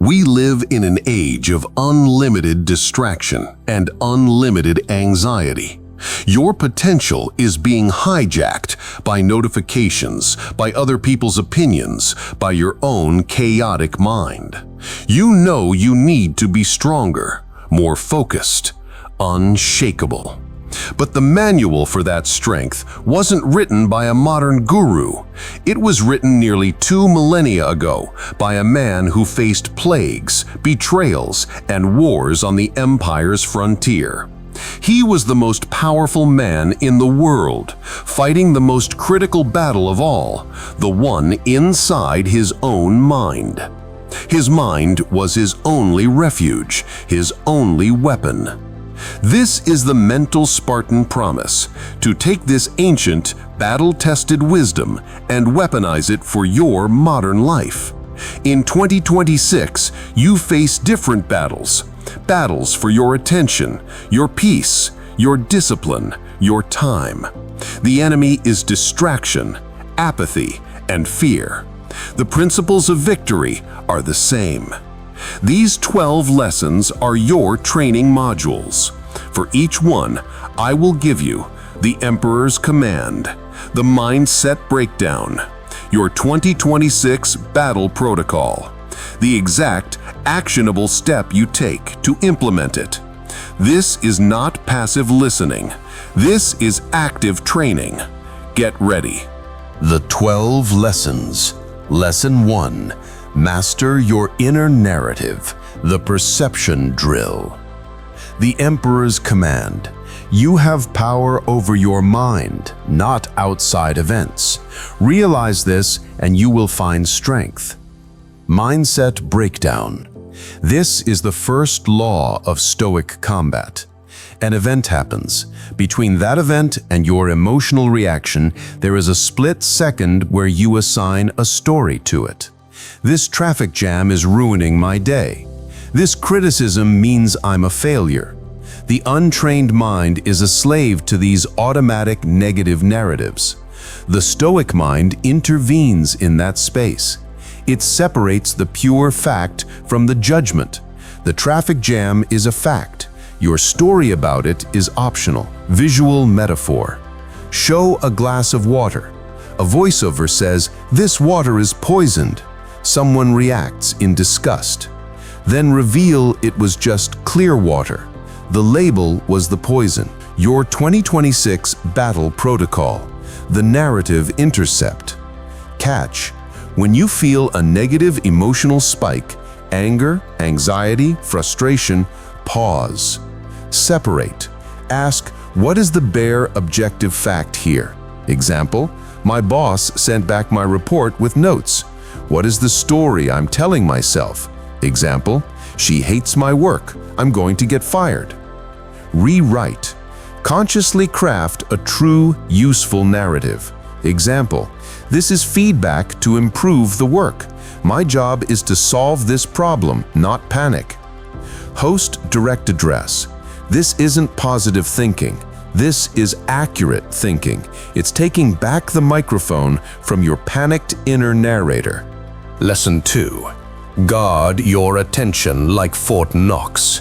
We live in an age of unlimited distraction and unlimited anxiety. Your potential is being hijacked by notifications, by other people's opinions, by your own chaotic mind. You know you need to be stronger, more focused, unshakable. But the manual for that strength wasn't written by a modern guru. It was written nearly 2 millennia ago by a man who faced plagues, betrayals, and wars on the empire's frontier. He was the most powerful man in the world, fighting the most critical battle of all, the one inside his own mind. His mind was his only refuge, his only weapon. This is the Mental Spartan promise, to take this ancient, battle-tested wisdom and weaponize it for your modern life. In 2026, you face different battles. Battles for your attention, your peace, your discipline, your time. The enemy is distraction, apathy, and fear. The principles of victory are the same. These 12 lessons are your training modules. For each one, I will give you the Emperor's Command, the Mindset Breakdown, your 2026 Battle Protocol, the exact actionable step you take to implement it. This is not passive listening. This is active training. Get ready. The 12 Lessons. Lesson 1. Master your inner narrative, the perception drill. The Emperor's Command. You have power over your mind, not outside events. Realize this and you will find strength. Mindset Breakdown. This is the first law of Stoic combat. An event happens. Between that event and your emotional reaction, there is a split second where you assign a story to it. This traffic jam is ruining my day. This criticism means I'm a failure. The untrained mind is a slave to these automatic negative narratives. The Stoic mind intervenes in that space. It separates the pure fact from the judgment. The traffic jam is a fact. Your story about it is optional. Visual metaphor. Show a glass of water. A voiceover says, "This water is poisoned." Someone reacts in disgust. Then reveal it was just clear water. The label was the poison. Your 2026 Battle Protocol. The Narrative Intercept. Catch. When you feel a negative emotional spike, anger, anxiety, frustration, pause. Separate. Ask, what is the bare objective fact here? Example, my boss sent back my report with notes. What is the story I'm telling myself? Example, she hates my work. I'm going to get fired. Rewrite. Consciously craft a true, useful narrative. Example, this is feedback to improve the work. My job is to solve this problem, not panic. Host direct address. This isn't positive thinking. This is accurate thinking. It's taking back the microphone from your panicked inner narrator. Lesson 2. Guard your attention like Fort Knox.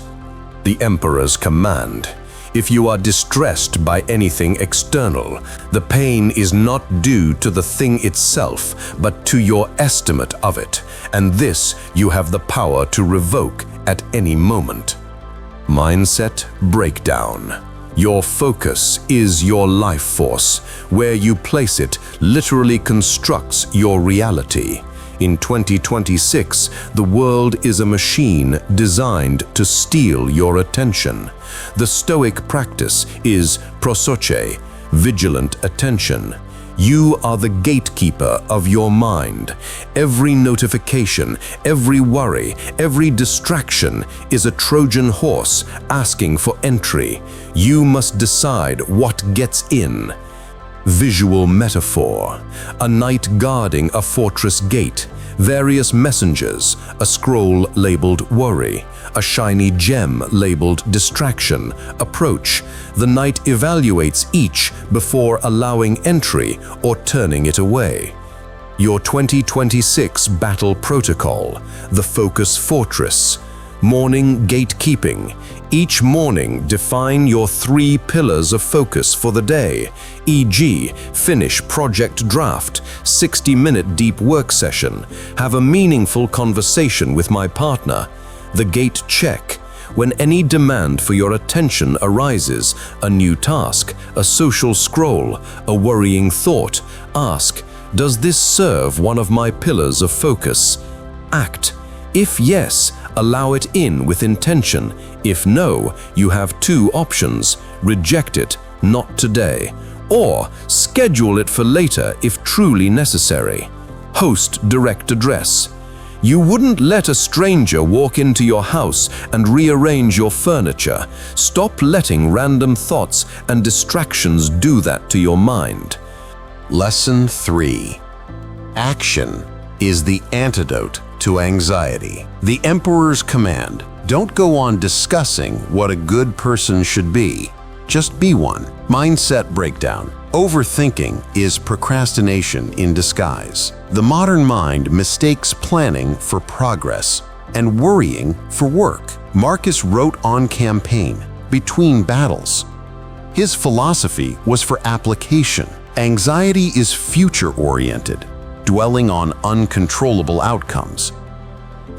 The Emperor's Command. If you are distressed by anything external, the pain is not due to the thing itself, but to your estimate of it, and this you have the power to revoke at any moment. Mindset Breakdown. Your focus is your life force. Where you place it literally constructs your reality. In 2026, the world is a machine designed to steal your attention. The Stoic practice is prosoche, vigilant attention. You are the gatekeeper of your mind. Every notification, every worry, every distraction is a Trojan horse asking for entry. You must decide what gets in. Visual metaphor. A knight guarding a fortress gate. Various messengers. A scroll labeled worry. A shiny gem labeled distraction. Approach. The knight evaluates each before allowing entry or turning it away. Your 2026 Battle Protocol, the Focus Fortress. Morning Gatekeeping. Each morning, define your 3 pillars of focus for the day, e.g., finish project draft, 60-minute deep work session, have a meaningful conversation with my partner. The Gate Check. When any demand for your attention arises, a new task, a social scroll, a worrying thought, ask, does this serve one of my pillars of focus? Act. If yes, allow it in with intention. If no, you have 2 options: reject it, not today, or schedule it for later if truly necessary. Host direct address. You wouldn't let a stranger walk into your house and rearrange your furniture. Stop letting random thoughts and distractions do that to your mind. Lesson 3. Action is the antidote to anxiety. The Emperor's command: don't go on discussing what a good person should be. Just be one. Mindset breakdown. Overthinking is procrastination in disguise. The modern mind mistakes planning for progress and worrying for work. Marcus wrote on campaign, between battles. His philosophy was for application. Anxiety is future-oriented, dwelling on uncontrollable outcomes.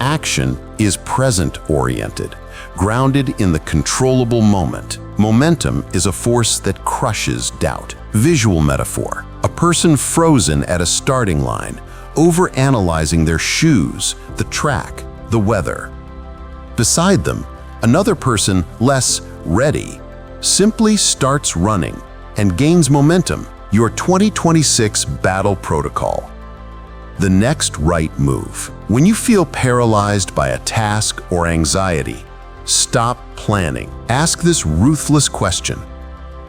Action is present-oriented, grounded in the controllable moment. Momentum is a force that crushes doubt. Visual metaphor: a person frozen at a starting line, overanalyzing their shoes, the track, the weather. Beside them, another person less ready simply starts running and gains momentum. Your 2026 Battle Protocol. The next right move. When you feel paralyzed by a task or anxiety, stop planning. Ask this ruthless question: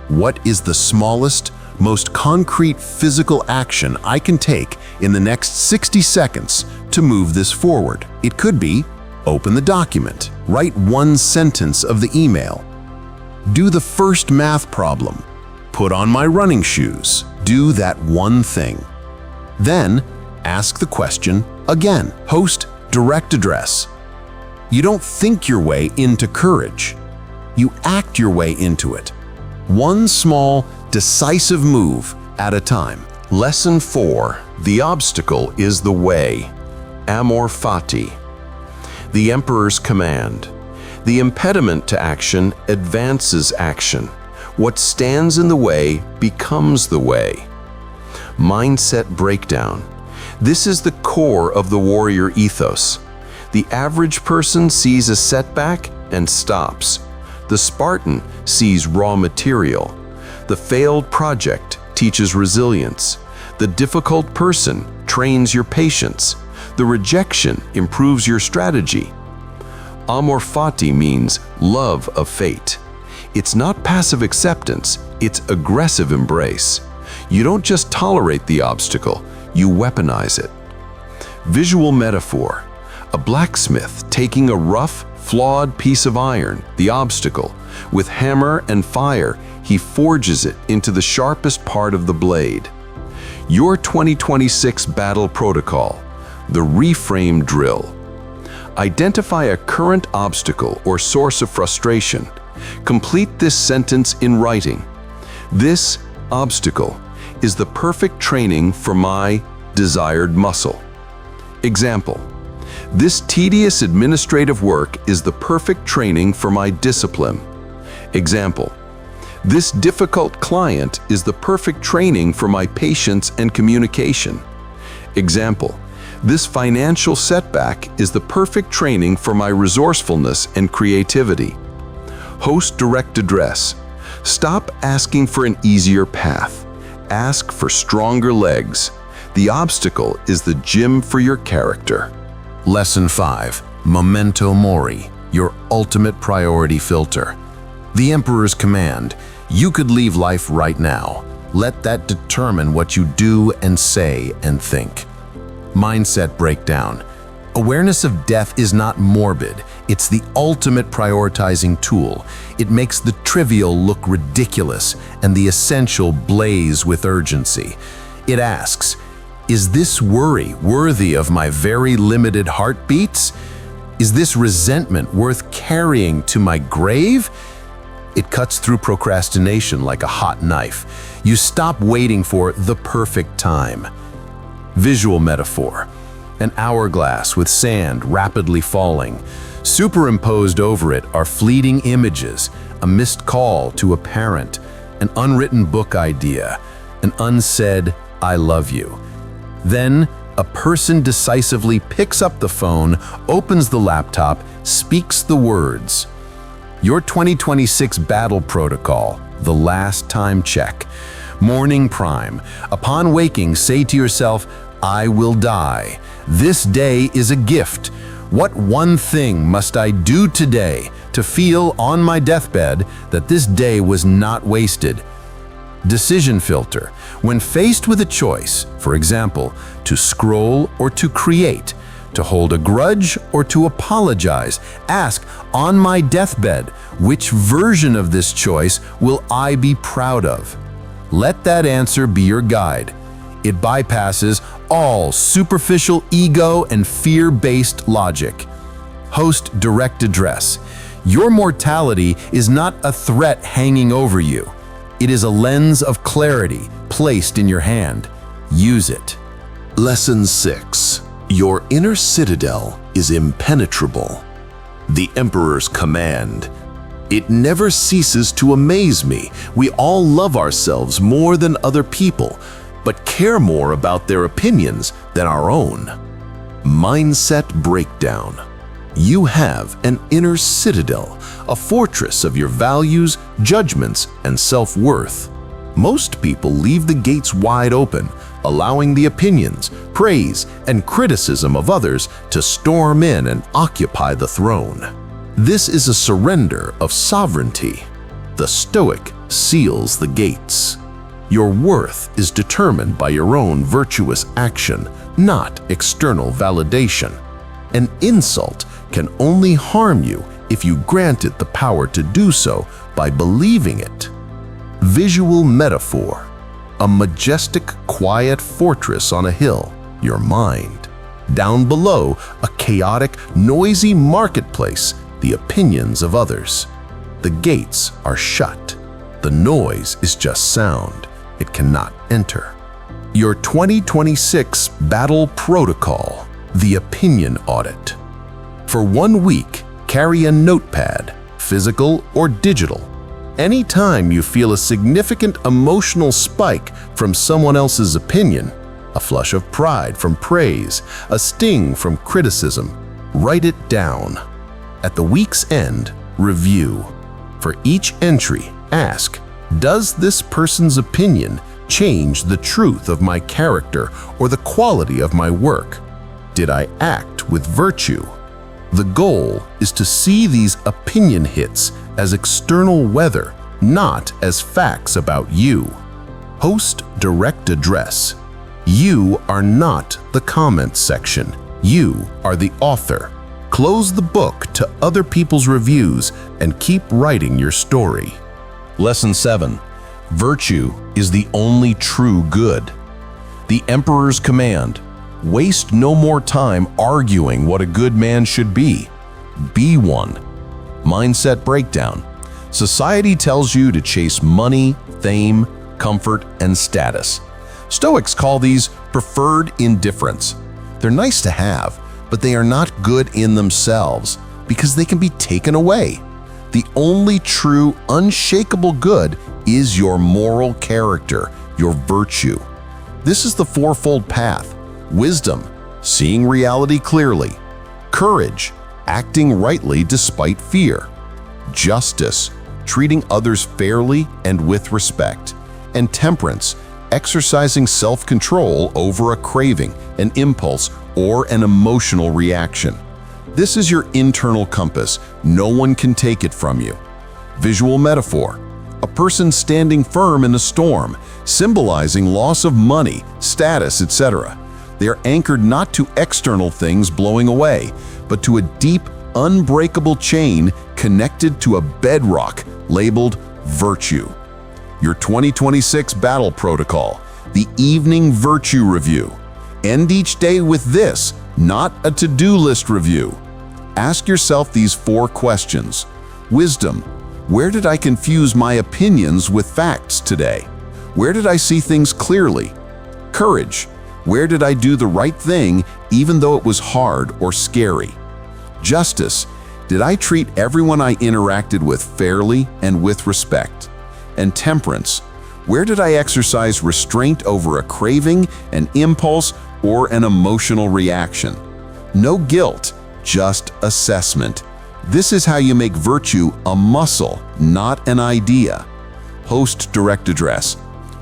what is the smallest, most concrete physical action I can take in the next 60 seconds to move this forward? It could be open the document, write 1 sentence of the email, do the first math problem, put on my running shoes. Do that one thing. Then ask the question again. Host direct address. You don't think your way into courage. You act your way into it. One small, decisive move at a time. Lesson 4. The obstacle is the way. Amor fati. The Emperor's command. The impediment to action advances action. What stands in the way becomes the way. Mindset breakdown. This is the core of the warrior ethos. The average person sees a setback and stops. The Spartan sees raw material. The failed project teaches resilience. The difficult person trains your patience. The rejection improves your strategy. Amor fati means love of fate. It's not passive acceptance, it's aggressive embrace. You don't just tolerate the obstacle, you weaponize it. Visual metaphor. A blacksmith taking a rough, flawed piece of iron, the obstacle. With hammer and fire, he forges it into the sharpest part of the blade. Your 2026 Battle Protocol. The reframe drill. Identify a current obstacle or source of frustration. Complete this sentence in writing. This obstacle is the perfect training for my desired muscle. Example: this tedious administrative work is the perfect training for my discipline. Example: this difficult client is the perfect training for my patience and communication. Example: this financial setback is the perfect training for my resourcefulness and creativity. Host direct address. Stop asking for an easier path. Ask for stronger legs. The obstacle is the gym for your character. Lesson 5. Memento mori, your ultimate priority filter. The Emperor's command: you could leave life right now. Let that determine what you do and say and think. Mindset breakdown. Awareness of death is not morbid. It's the ultimate prioritizing tool. It makes the trivial look ridiculous and the essential blaze with urgency. It asks, Is this worry worthy of my very limited heartbeats? Is this resentment worth carrying to my grave? It cuts through procrastination like a hot knife. You stop waiting for the perfect time. Visual metaphor. An hourglass with sand rapidly falling. Superimposed over it are fleeting images, a missed call to a parent, an unwritten book idea, an unsaid "I love you." Then, a person decisively picks up the phone, opens the laptop, speaks the words. Your 2026 battle protocol, the last time check. Morning prime. Upon waking, say to yourself, "I will die. This day is a gift. What one thing must I do today to feel on my deathbed that this day was not wasted?" Decision filter. When faced with a choice, for example, to scroll or to create, to hold a grudge or to apologize, ask, on my deathbed, which version of this choice will I be proud of? Let that answer be your guide. It bypasses all superficial ego and fear-based logic. Host direct address. Your mortality is not a threat hanging over you. It is a lens of clarity placed in your hand. Use it. Lesson 6. Your inner citadel is impenetrable. The Emperor's command. It never ceases to amaze me. We all love ourselves more than other people, but care more about their opinions than our own. Mindset breakdown. You have an inner citadel, a fortress of your values, judgments, and self-worth. Most people leave the gates wide open, allowing the opinions, praise, and criticism of others to storm in and occupy the throne. This is a surrender of sovereignty. The Stoic seals the gates. Your worth is determined by your own virtuous action, not external validation. An insult can only harm you if you grant it the power to do so by believing it. Visual metaphor. A majestic, quiet fortress on a hill, your mind. Down below, a chaotic, noisy marketplace, the opinions of others. The gates are shut. The noise is just sound. It cannot enter. Your 2026 battle protocol, the opinion audit. For 1 week, carry a notepad, physical or digital. Anytime you feel a significant emotional spike from someone else's opinion, a flush of pride from praise, a sting from criticism, write it down. At the week's end, review. For each entry, ask, does this person's opinion change the truth of my character or the quality of my work? Did I act with virtue? The goal is to see these opinion hits as external weather, not as facts about you. Host direct address. You are not the comments section. You are the author. Close the book to other people's reviews and keep writing your story. Lesson 7. Virtue is the only true good. The Emperor's command. Waste no more time arguing what a good man should be. Be one. Mindset breakdown. Society tells you to chase money, fame, comfort, and status. Stoics call these preferred indifference. They're nice to have, but they are not good in themselves because they can be taken away. The only true, unshakable good is your moral character, your virtue. This is the fourfold path. Wisdom, seeing reality clearly. Courage, acting rightly despite fear. Justice, treating others fairly and with respect. And temperance, exercising self-control over a craving, an impulse, or an emotional reaction. This is your internal compass. No one can take it from you. Visual metaphor. A person standing firm in a storm, symbolizing loss of money, status, etc. They are anchored not to external things blowing away, but to a deep, unbreakable chain connected to a bedrock labeled virtue. Your 2026 battle protocol, the evening virtue review. End each day with this, not a to-do list review. Ask yourself these 4 questions. Wisdom: where did I confuse my opinions with facts today? Where did I see things clearly? Courage: where did I do the right thing even though it was hard or scary? Justice: did I treat everyone I interacted with fairly and with respect? And temperance: where did I exercise restraint over a craving, an impulse, or an emotional reaction? No guilt, just assessment. This is how you make virtue a muscle, not an idea. Post-direct address: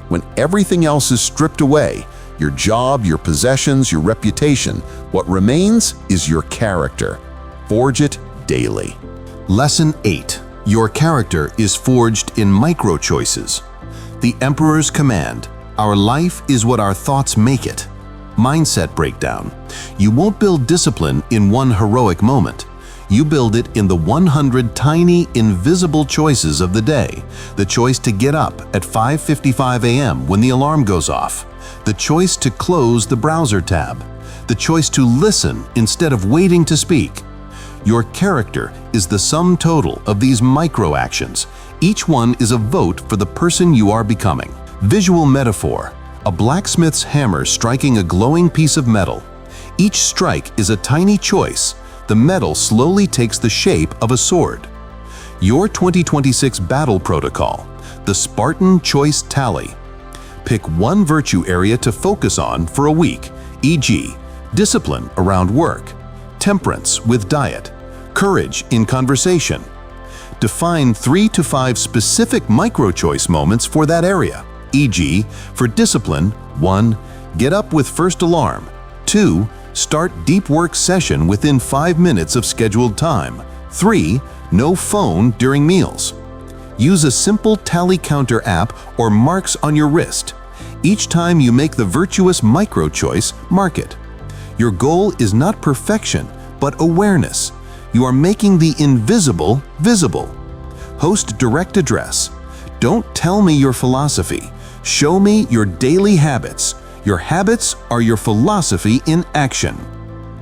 when everything else is stripped away, your job, your possessions, your reputation, what remains is your character. Forge it daily. Lesson 8. Your character is forged in micro-choices. The Emperor's command: our life is what our thoughts make it. Mindset breakdown: you won't build discipline in one heroic moment. You build it in the 100 tiny, invisible choices of the day. The choice to get up at 5:55 a.m. when the alarm goes off. The choice to close the browser tab. The choice to listen instead of waiting to speak. Your character is the sum total of these micro-actions. Each one is a vote for the person you are becoming. Visual metaphor: a blacksmith's hammer striking a glowing piece of metal. Each strike is a tiny choice. The metal slowly takes the shape of a sword. Your 2026 battle protocol: the Spartan Choice Tally. Pick one virtue area to focus on for a week, e.g., discipline around work, temperance with diet, courage in conversation. Define 3 to 5 specific micro-choice moments for that area, e.g., for discipline: 1. Get up with first alarm. 2. Start deep work session within 5 minutes of scheduled time. 3. No phone during meals. Use a simple tally counter app or marks on your wrist. Each time you make the virtuous micro-choice, mark it. Your goal is not perfection, but awareness. You are making the invisible visible. Host direct address: don't tell me your philosophy. Show me your daily habits. Your habits are your philosophy in action.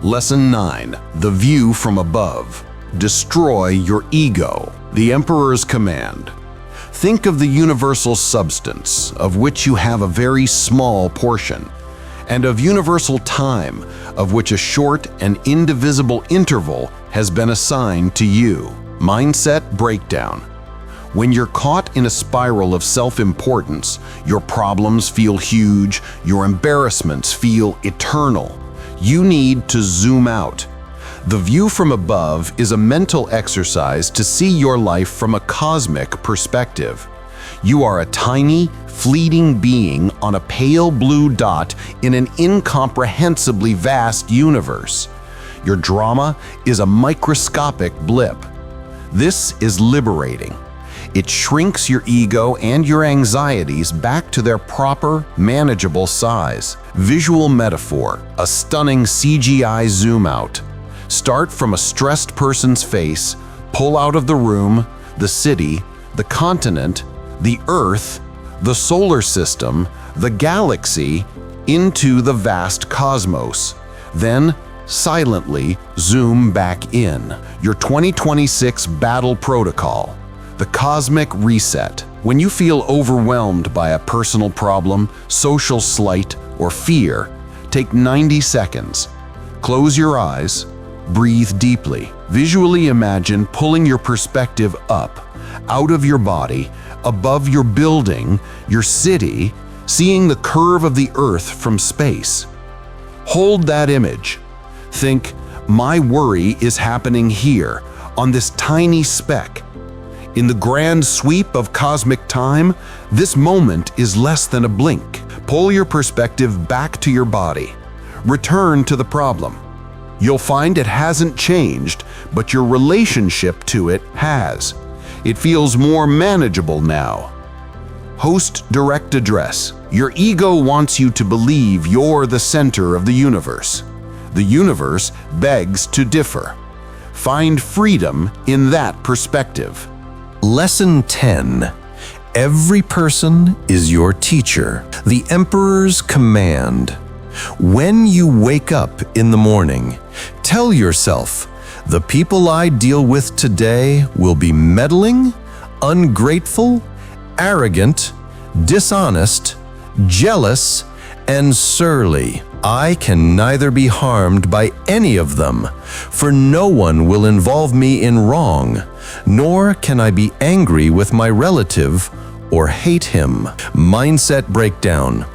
Lesson 9. The view from above. Destroy your ego. The Emperor's command. Think of the universal substance, of which you have a very small portion, and of universal time, of which a short and indivisible interval has been assigned to you. Mindset breakdown. When you're caught in a spiral of self-importance, your problems feel huge, your embarrassments feel eternal. You need to zoom out. The view from above is a mental exercise to see your life from a cosmic perspective. You are a tiny, fleeting being on a pale blue dot in an incomprehensibly vast universe. Your drama is a microscopic blip. This is liberating. It shrinks your ego and your anxieties back to their proper, manageable size. Visual metaphor: a stunning CGI zoom out. Start from a stressed person's face, pull out of the room, the city, the continent, the Earth, the solar system, the galaxy, into the vast cosmos. Then, silently zoom back in. Your 2026 battle protocol. The cosmic reset. When you feel overwhelmed by a personal problem, social slight, or fear, take 90 seconds. Close your eyes, breathe deeply. Visually imagine pulling your perspective up, out of your body, above your building, your city, seeing the curve of the Earth from space. Hold that image. Think, my worry is happening here, on this tiny speck. In the grand sweep of cosmic time, this moment is less than a blink. Pull your perspective back to your body. Return to the problem. You'll find it hasn't changed, but your relationship to it has. It feels more manageable now. Host direct address. Your ego wants you to believe you're the center of the universe. The universe begs to differ. Find freedom in that perspective. Lesson 10. Every person is your teacher. The Emperor's command. When you wake up in the morning, tell yourself, the people I deal with today will be meddling, ungrateful, arrogant, dishonest, jealous, and surly. I can neither be harmed by any of them, for no one will involve me in wrong, nor can I be angry with my relative or hate him. Mindset breakdown.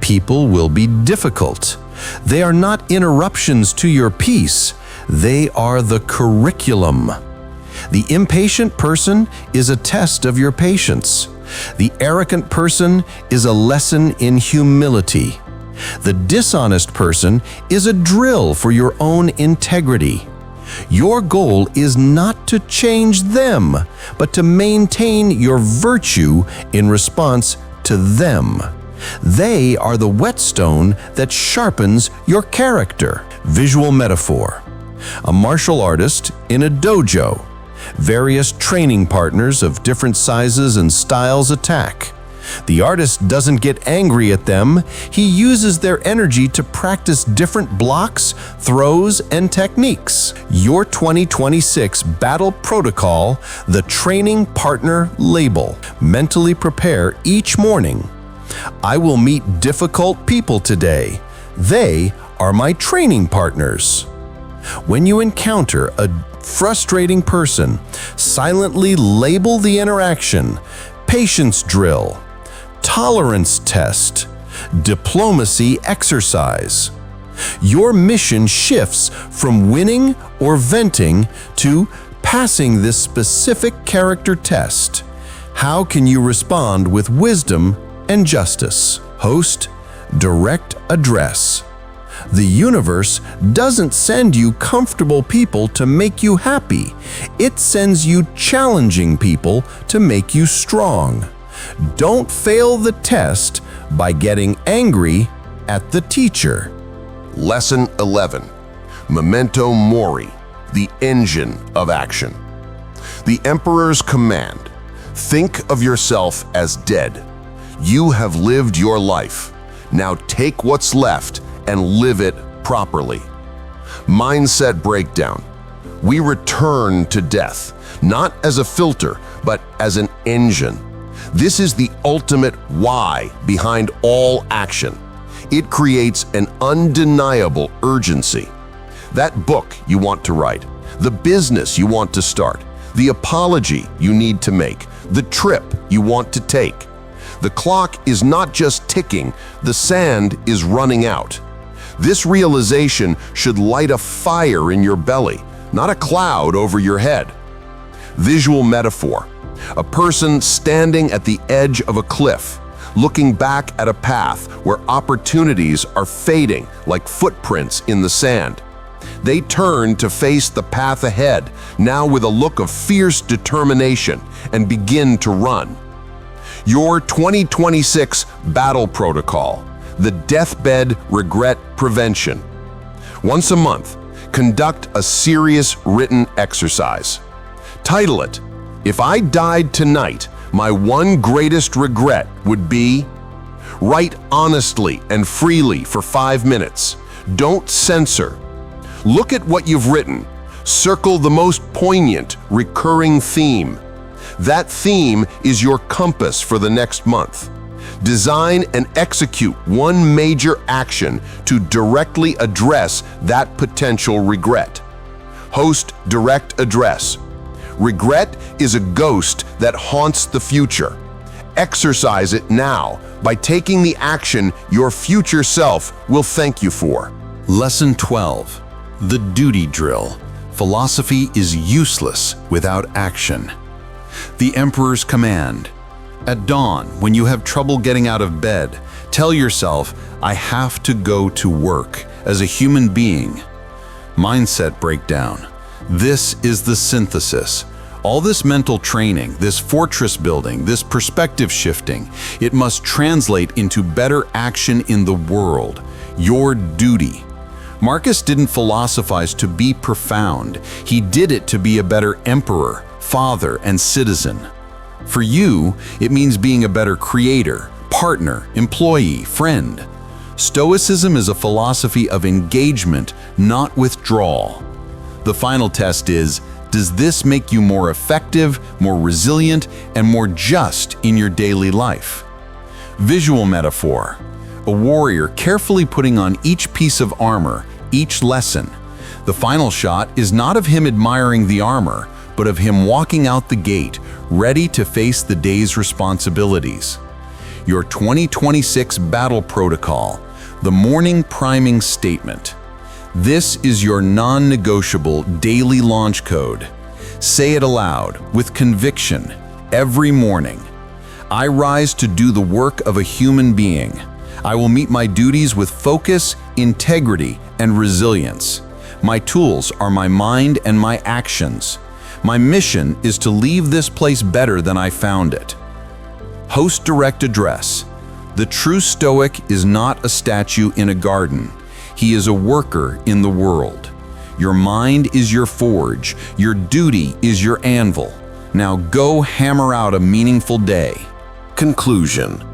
People will be difficult. They are not interruptions to your peace. They are the curriculum. The impatient person is a test of your patience. The arrogant person is a lesson in humility. The dishonest person is a drill for your own integrity. Your goal is not to change them, but to maintain your virtue in response to them. They are the whetstone that sharpens your character. Visual metaphor. A martial artist in a dojo. Various training partners of different sizes and styles attack. The artist doesn't get angry at them. He uses their energy to practice different blocks, throws, and techniques. Your 2026 battle protocol, the training partner label. Mentally prepare each morning. I will meet difficult people today. They are my training partners. When you encounter a frustrating person, silently label the interaction. Patience drill. Tolerance test. Diplomacy exercise. Your mission shifts from winning or venting to passing this specific character test. How can you respond with wisdom and justice? Host, direct address. The universe doesn't send you comfortable people to make you happy. It sends you challenging people to make you strong. Don't fail the test by getting angry at the teacher. Lesson 11. Memento Mori, the engine of action. The Emperor's command. Think of yourself as dead. You have lived your life. Now take what's left and live it properly. Mindset breakdown. We return to death, not as a filter, but as an engine. This is the ultimate why behind all action. It creates an undeniable urgency. That book you want to write, the business you want to start, the apology you need to make, the trip you want to take. The clock is not just ticking, the sand is running out. This realization should light a fire in your belly, not a cloud over your head. Visual metaphor. A person standing at the edge of a cliff, looking back at a path where opportunities are fading like footprints in the sand. They turn to face the path ahead, now with a look of fierce determination, and begin to run. Your 2026 battle protocol, the deathbed regret prevention. Once a month, conduct a serious written exercise. Title it, "If I died tonight, my one greatest regret would be..." Write honestly and freely for 5 minutes. Don't censor. Look at what you've written. Circle the most poignant, recurring theme. That theme is your compass for the next month. Design and execute one major action to directly address that potential regret. Host direct address. Regret is a ghost that haunts the future. Exercise it now by taking the action your future self will thank you for. Lesson 12. The duty drill. Philosophy is useless without action. The Emperor's command. At dawn, when you have trouble getting out of bed, tell yourself, "I have to go to work as a human being." Mindset breakdown. This is the synthesis. All this mental training, this fortress building, this perspective shifting, it must translate into better action in the world. Your duty. Marcus didn't philosophize to be profound. He did it to be a better emperor, father, and citizen. For you, it means being a better creator, partner, employee, friend. Stoicism is a philosophy of engagement, not withdrawal. The final test is, does this make you more effective, more resilient, and more just in your daily life? Visual metaphor. A warrior carefully putting on each piece of armor, each lesson. The final shot is not of him admiring the armor, but of him walking out the gate, ready to face the day's responsibilities. Your 2026 battle protocol, the morning priming statement. This is your non-negotiable daily launch code. Say it aloud, with conviction, every morning. I rise to do the work of a human being. I will meet my duties with focus, integrity, and resilience. My tools are my mind and my actions. My mission is to leave this place better than I found it. Host direct address. The true Stoic is not a statue in a garden. He is a worker in the world. Your mind is your forge. Your duty is your anvil. Now go hammer out a meaningful day. Conclusion.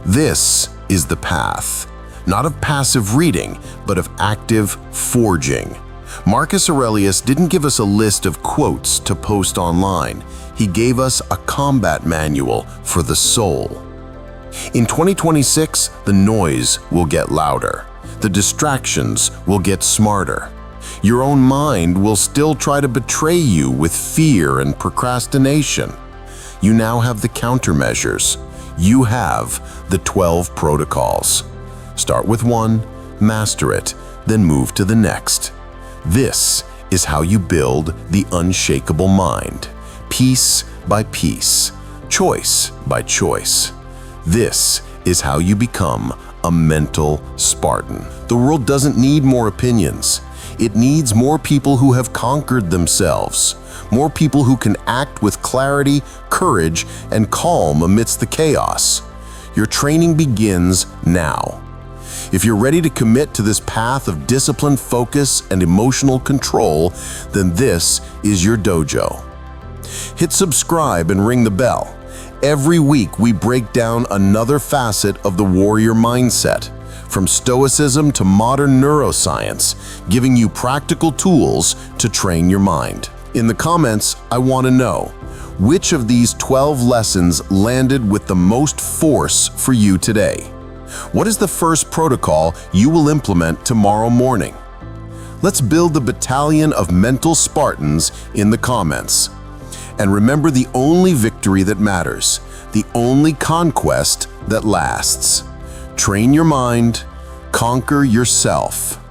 This is the path, not of passive reading, but of active forging. Marcus Aurelius didn't give us a list of quotes to post online. He gave us a combat manual for the soul. In 2026, the noise will get louder. The distractions will get smarter. Your own mind will still try to betray you with fear and procrastination. You now have the countermeasures. You have the 12 protocols. Start with one, master it, then move to the next. This is how you build the unshakable mind, piece by piece, choice by choice. This is how you become a mental Spartan. The world doesn't need more opinions. It needs more people who have conquered themselves, more people who can act with clarity, courage, and calm amidst the chaos. Your training begins now. If you're ready to commit to this path of discipline, focus, and emotional control, then this is your dojo. Hit subscribe and ring the bell. Every week we break down another facet of the warrior mindset, from Stoicism to modern neuroscience, giving you practical tools to train your mind. In the comments, I want to know, which of these 12 lessons landed with the most force for you today? What is the first protocol you will implement tomorrow morning? Let's build the battalion of mental Spartans in the comments. And remember, the only victory that matters, the only conquest that lasts. Train your mind, conquer yourself.